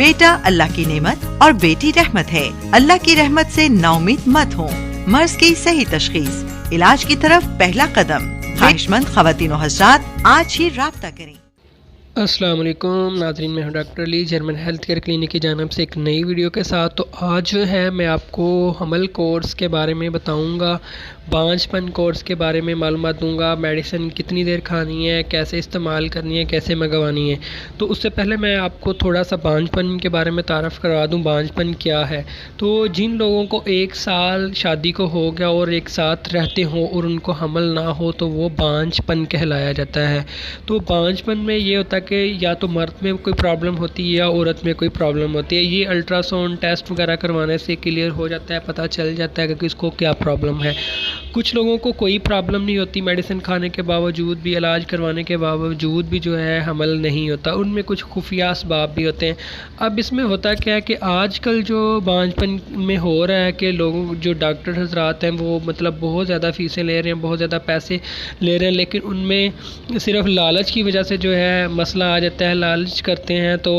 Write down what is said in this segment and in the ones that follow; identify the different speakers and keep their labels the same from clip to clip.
Speaker 1: बेटा अल्लाह की नेमत और बेटी रहमत है। अल्लाह की रहमत से नाउमीद मत हो। मर्ज की सही तशखीस, इलाज की तरफ पहला कदम। ख्वाहिशमंद ख्वातीन और हज़रात आज ही राब्ता करें।
Speaker 2: अस्सलाम वालेकुम नाज़रीन, मैं हूं doctor Ali, German health care clinic की जानिब से एक नई वीडियो के साथ। तो आज जो है मैं आपको हमल कोर्स के बारे में बताऊंगा, बांझपन कोर्स के बारे में मालूमात दूंगा, मेडिसिन कितनी देर खानी है, कैसे इस्तेमाल करनी है, कैसे मंगवानी है। तो उससे पहले मैं आपको थोड़ा सा बांझपन के बारे में तारफ़ करवा दूँ। बांझपन क्या है? तो जिन लोगों को 1 साल शादी को हो गया और एक साथ रहते हों और उनको हमल ना हो तो वो बांझपन कहलाया जाता है। तो बांझपन में ये होता है कि या तो मर्द में कोई प्रॉब्लम होती है या औरत में कोई प्रॉब्लम होती है। ये अल्ट्रासाउंड टेस्ट वगैरह करवाने से क्लियर हो जाता है, पता चल जाता है कि किसको क्या प्रॉब्लम है। कुछ लोगों को कोई प्रॉब्लम नहीं होती, मेडिसिन खाने के बावजूद भी, इलाज करवाने के बावजूद भी जो है हमल नहीं होता, उनमें कुछ खुफिया असबाब भी होते हैं। अब इसमें होता क्या है कि आजकल जो बांझपन में हो रहा है कि लोगों जो डॉक्टर हजरात हैं वो मतलब बहुत ज़्यादा फ़ीसें ले रहे हैं, बहुत ज़्यादा पैसे ले रहे हैं, लेकिन उनमें सिर्फ लालच की वजह से जो है मसला आ जाता है। लालच करते हैं तो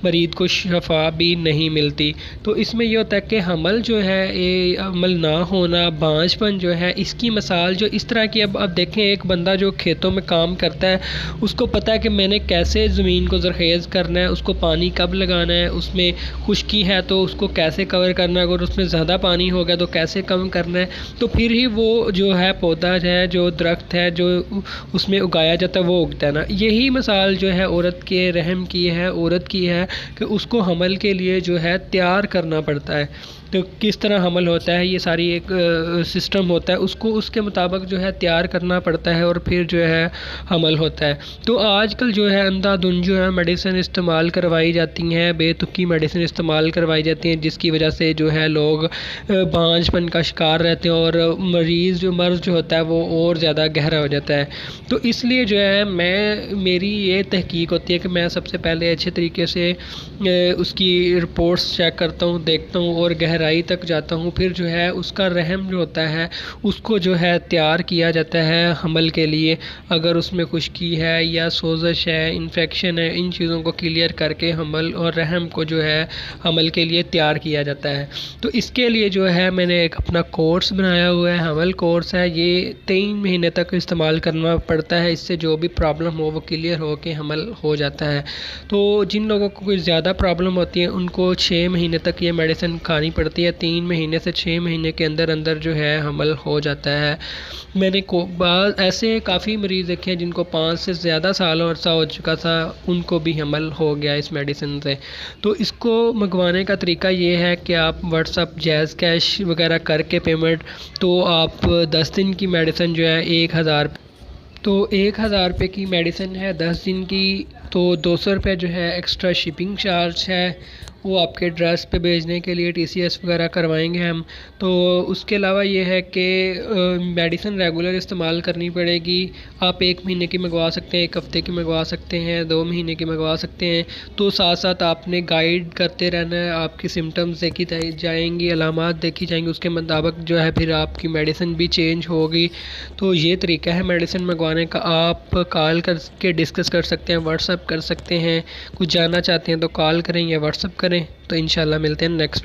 Speaker 2: मरीज़ को शफा भी नहीं मिलती। तो इसमें यह होता है कि हमल जो है, ये हमल ना होना, बांझपन जो है, इसकी मिसाल जो इस तरह की अब देखें, एक बंदा जो खेतों में काम करता है उसको पता है कि मैंने कैसे ज़मीन को ज़रख़ेज़ करना है, उसको पानी कब लगाना है, उसमें खुश्की है तो उसको कैसे कवर करना है, अगर उसमें ज़्यादा पानी हो गया तो कैसे कम करना है, तो फिर ही वो जो है पौधा है, जो दरख्त है, जो उसमें उगाया जाता है वो उगता है ना। यही मिसाल जो है औरत के रहम की है, औरत की है कि उसको हमल के लिए जो है तैयार करना पड़ता है। तो किस तरह हमल होता है, ये सारी एक सिस्टम होता है, उसको उसके मुताबिक जो है तैयार करना पड़ता है और फिर जो है हमल होता है। तो आजकल जो है अंधाधुन जो है मेडिसिन इस्तेमाल करवाई जाती हैं, बेतुकी मेडिसिन इस्तेमाल करवाई जाती हैं, जिसकी वजह से जो है लोग बांझपन का शिकार रहते हैं और मर्ज़ जो होता है वो और ज़्यादा गहरा हो जाता है। तो इसलिए जो है मेरी ये तहकीक होती है कि मैं सबसे पहले अच्छे तरीके से उसकी रिपोर्ट्स चेक करता हूँ, देखता हूँ और गहराई तक जाता हूँ। फिर जो है उसका रहम जो होता है उसको जो है तैयार किया जाता है हमल के लिए। अगर उसमें खुश्की है या सोज़श है, इन्फेक्शन है, इन चीज़ों को क्लियर करके हमल और रहम को जो है हमल के लिए तैयार किया जाता है। तो इसके लिए जो है मैंने एक अपना कोर्स बनाया हुआ है, हमल कोर्स है। ये 3 महीने तक इस्तेमाल करना पड़ता है, इससे जो भी प्रॉब्लम हो वो क्लियर हो के हमल हो जाता है। तो जिन लोगों को कोई ज़्यादा प्रॉब्लम होती है उनको 6 महीने तक ये मेडिसिन खानी पड़ती है। 3 महीने से 6 महीने के अंदर अंदर जो है हमल हो जाता है। मैंने ऐसे काफ़ी मरीज़ देखे हैं जिनको 5 से ज़्यादा साल अर्सा हो चुका था, उनको भी हमल हो गया इस मेडिसिन से। तो इसको मंगवाने का तरीका ये है कि आप व्हाट्सअप जैज़ कैश वगैरह करके पेमेंट, तो आप 10 दिन की मेडिसिन जो है 1000 रुपये की मेडिसिन है 10 दिन की। तो 200 रुपये जो है एक्स्ट्रा शिपिंग चार्ज है, वो आपके एड्रेस पे भेजने के लिए TCS वगैरह करवाएंगे हम। तो उसके अलावा ये है कि मेडिसिन रेगुलर इस्तेमाल करनी पड़ेगी। आप 1 महीने की मंगवा सकते हैं, 1 हफ़्ते की मंगवा सकते हैं, 2 महीने की मंगवा सकते हैं। तो साथ साथ आपने गाइड करते रहना है, आपकी सिम्टम्स देखी जाएंगी, अलामात देखी जाएंगी, उसके मुताबिक जो है फिर आपकी मेडिसिन भी चेंज होगी। तो ये तरीका है मेडिसिन मंगवाने का। आप कॉल करके डिस्कस कर सकते हैं, व्हाट्सअप कर सकते हैं, कुछ जानना चाहते हैं तो कॉल करें या व्हाट्सअप करें। तो इंशाल्लाह मिलते हैं नेक्स्ट